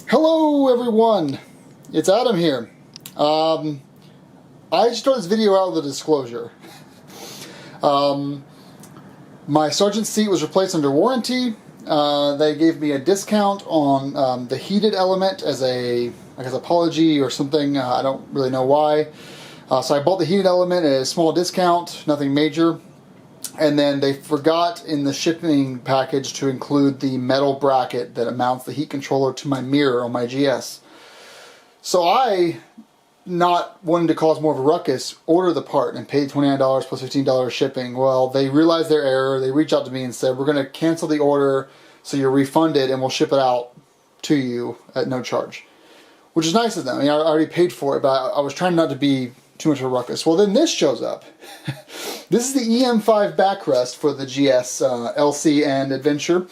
Hello everyone, it's Adam here. I just started this video out with a disclosure. My Sargent seat was replaced under warranty. They gave me a discount on the heated element as a, I guess, apology or something. I don't really know why. So I bought the heated element at a small discount, nothing major. And then they forgot in the shipping package to include the metal bracket that mounts the heat controller to my mirror on my GS. So I, not wanting to cause more of a ruckus, ordered the part and paid $29 plus $15 shipping. Well, they realized their error. They reached out to me and said, we're going to cancel the order so you're refunded and we'll ship it out to you at no charge. Which is nice of them. I mean, I already paid for it, but I was trying not to be too much of a ruckus. Well, then this shows up. This is the EM-5 backrest for the GS LC and Adventure.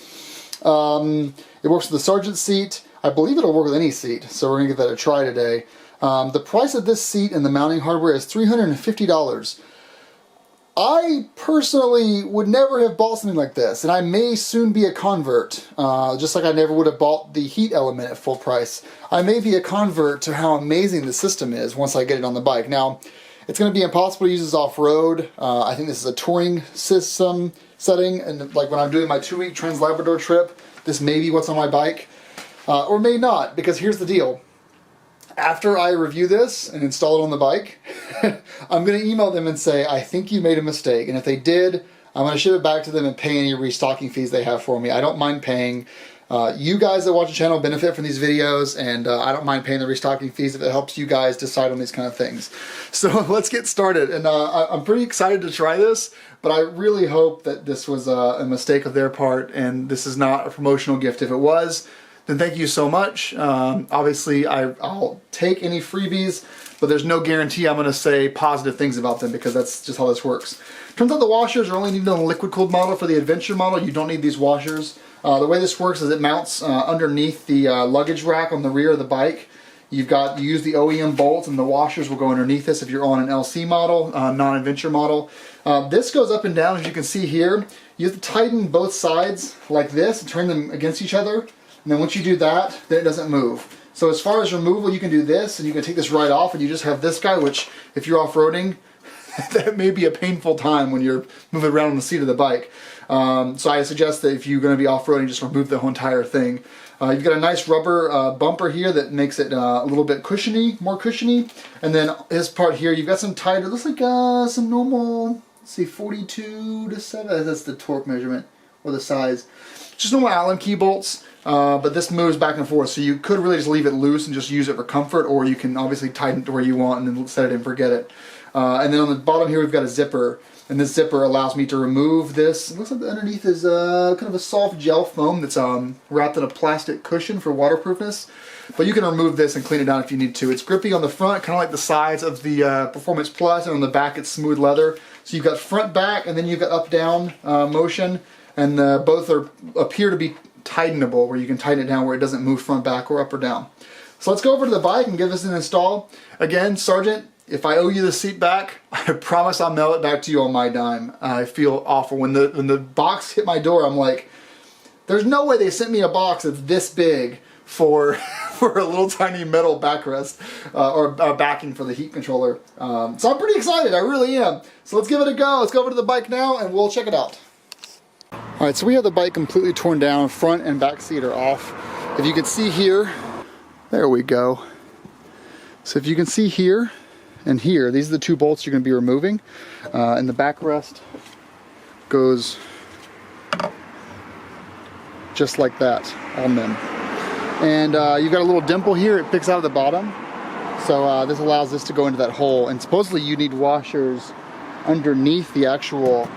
It works with the Sargent seat. I believe it'll work with any seat, so we're going to give that a try today. The price of this seat and the mounting hardware is $350. I personally would never have bought something like this, and I may soon be a convert, just like I never would have bought the heat element at full price. I may be a convert to how amazing the system is once I get it on the bike. Now, it's going to be impossible to use this off-road. I think this is a touring system setting, and like when I'm doing my 2-week Trans-Labrador trip, this may be what's on my bike, or may not, because here's the deal. After I review this and install it on the bike, I'm going to email them and say, I think you made a mistake. And if they did, I'm going to ship it back to them and pay any restocking fees they have for me. I don't mind paying. You guys that watch the channel benefit from these videos, and I don't mind paying the restocking fees if it helps you guys decide on these kind of things. So let's get started. And I'm pretty excited to try this, but I really hope that this was a mistake of their part and this is not a promotional gift. If it was, then thank you so much. Obviously, I'll take any freebies, but there's no guarantee I'm going to say positive things about them because that's just how this works. Turns out the washers are only needed on the liquid-cooled model. For the Adventure model, you don't need these washers. The way this works is it mounts underneath the luggage rack on the rear of the bike. You use the OEM bolts, and the washers will go underneath this if you're on an LC model, non-Adventure model. This goes up and down, as you can see here. You have to tighten both sides like this and turn them against each other. And then once you do that, then it doesn't move. So as far as removal, you can do this, and you can take this right off, and you just have this guy, which, if you're off-roading, that may be a painful time when you're moving around on the seat of the bike. So I suggest that if you're going to be off-roading, just remove the whole entire thing. You've got a nice rubber bumper here that makes it a little bit cushiony, more cushiony. And then this part here, you've got some tight, it looks like some normal, let's see, 42 to 7, that's the torque measurement, or the size. Just normal Allen key bolts. But this moves back and forth, so you could really just leave it loose and just use it for comfort, or you can obviously tighten it to where you want and then set it and forget it. And then on the bottom here we've got a zipper, and this zipper allows me to remove this. It looks like underneath is kind of a soft gel foam that's wrapped in a plastic cushion for waterproofness. But you can remove this and clean it down if you need to. It's grippy on the front, kind of like the sides of the Performance Plus, and on the back it's smooth leather. So you've got front, back, and then you've got up-down motion, and both appear to be tightenable, where you can tighten it down where it doesn't move front, back, or up or down. So let's go over to the bike and give this an install. Again, Sargent, if I owe you the seat back, I promise I'll mail it back to you on my dime. I feel awful. When the box hit my door, I'm like, there's no way they sent me a box that's this big for a little tiny metal backrest or backing for the heat controller. So I'm pretty excited, I really am. So let's give it a go. Let's go over to the bike now and we'll check it out. Alright, so we have the bike completely torn down. Front and back seat are off. If you can see here, there we go. So if you can see here and here, these are the two bolts you're going to be removing. And the backrest goes just like that on them. And you've got a little dimple here, it picks out of the bottom. So this allows this to go into that hole. And supposedly you need washers underneath the actual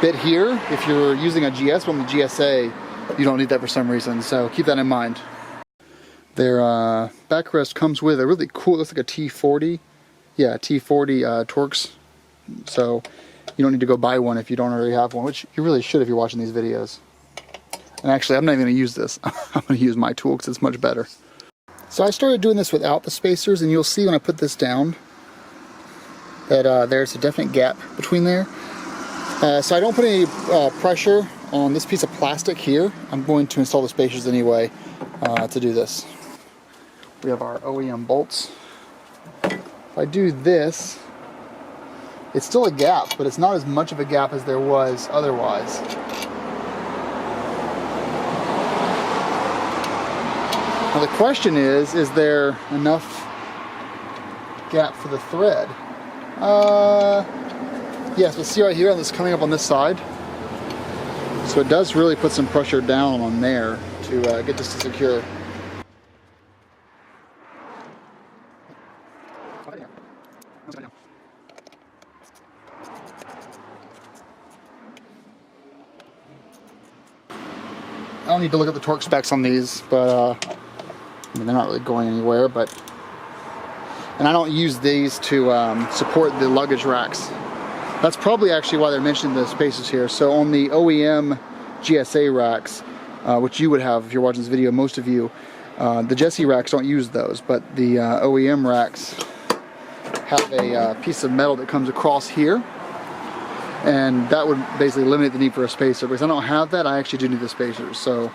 bit here. If you're using a GS one, the GSA, you don't need that for some reason, so keep that in mind. Their backrest comes with a really cool, looks like a T40, yeah, T40 Torx, so you don't need to go buy one if you don't already have one, which you really should if you're watching these videos. And actually, I'm not even going to use this. I'm going to use my tool because it's much better. So I started doing this without the spacers, and you'll see when I put this down that there's a definite gap between there. So I don't put any pressure on this piece of plastic here. I'm going to install the spacers anyway to do this. We have our OEM bolts. If I do this, it's still a gap, but it's not as much of a gap as there was otherwise. Now the question is there enough gap for the thread? Yes, we'll see right here, this coming up on this side. So it does really put some pressure down on there to get this to secure. I don't need to look at the torque specs on these, but I mean, they're not really going anywhere. And I don't use these to support the luggage racks. That's probably actually why they're mentioning the spacers here. So on the OEM GSA racks, which you would have if you're watching this video, most of you, the Jesse racks don't use those, but the OEM racks have a piece of metal that comes across here. And that would basically eliminate the need for a spacer. Because I don't have that, I actually do need the spacers. So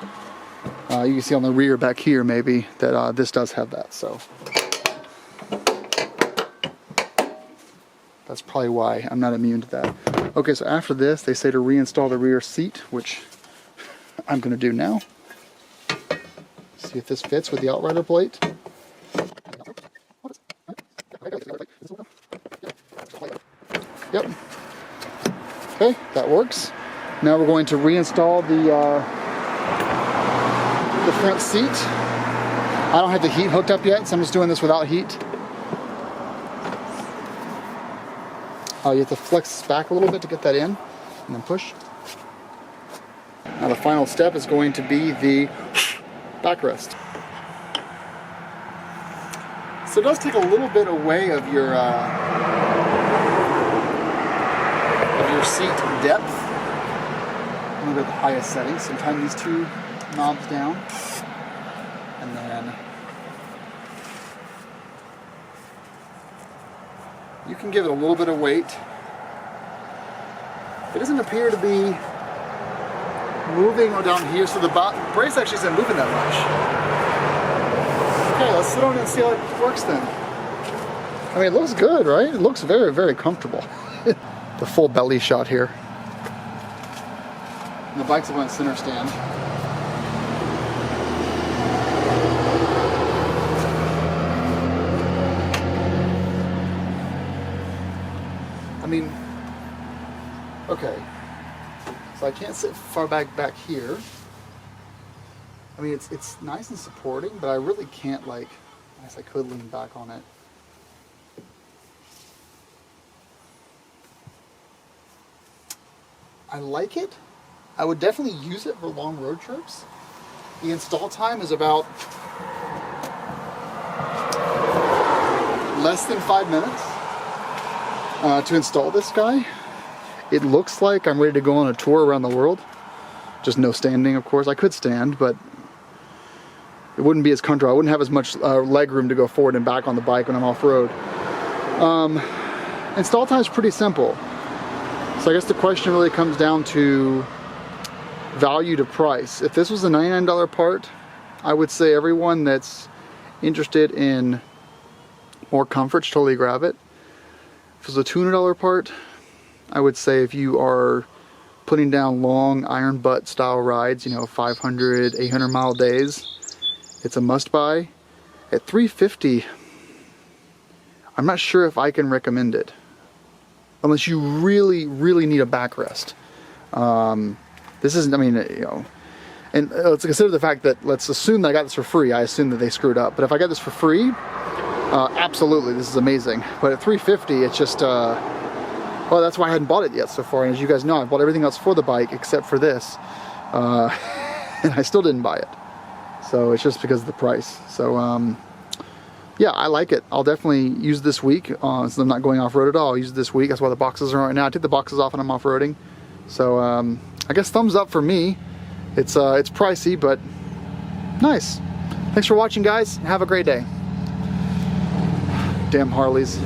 you can see on the rear back here maybe that this does have that. So that's probably why I'm not immune to that. Okay, so after this they say to reinstall the rear seat, which I'm going to do now. See if this fits with the outrider plate. Yep. Okay, that works. Now we're going to reinstall the front seat. I don't have the heat hooked up yet, so I'm just doing this without heat. You have to flex this back a little bit to get that in, and then push. Now the final step is going to be the backrest. So it does take a little bit away of your seat depth. I'm going to go to the highest setting, so time these two knobs down, and then you can give it a little bit of weight. It doesn't appear to be moving or down here, so the brace actually isn't moving that much. Okay, let's sit on it and see how it works then. I mean, it looks good, right? It looks very, very comfortable. The full belly shot here. And the bike's up on center stand. I mean, okay. So I can't sit far back here. I mean, it's nice and supporting, but I really can't, like, I guess I could lean back on it. I like it. I would definitely use it for long road trips. The install time is about less than 5 minutes to install this guy. It looks like I'm ready to go on a tour around the world. Just no standing, of course. I could stand, but it wouldn't be as comfortable. I wouldn't have as much leg room to go forward and back on the bike when I'm off-road. Install time is pretty simple. So I guess the question really comes down to value to price. If this was a $99 part, I would say everyone that's interested in more comfort should totally grab it. If it was a $200 part, I would say if you are putting down long iron butt style rides, you know, 500, 800 mile days, it's a must buy. At $350, I'm not sure if I can recommend it. Unless you really, really need a backrest. This isn't, I mean, you know, and let's consider the fact that, let's assume that I got this for free. I assume that they screwed up. But if I got this for free, absolutely, this is amazing. But at $350, it's just, well, that's why I hadn't bought it yet so far. And as you guys know, I bought everything else for the bike except for this. And I still didn't buy it. So it's just because of the price. So, yeah, I like it. I'll definitely use this week. Since I'm not going off-road at all, I'll use it this week. That's why the boxes are on right now. I take the boxes off when I'm off-roading. So I guess thumbs up for me. It's pricey, but nice. Thanks for watching, guys. Have a great day. Damn Harleys.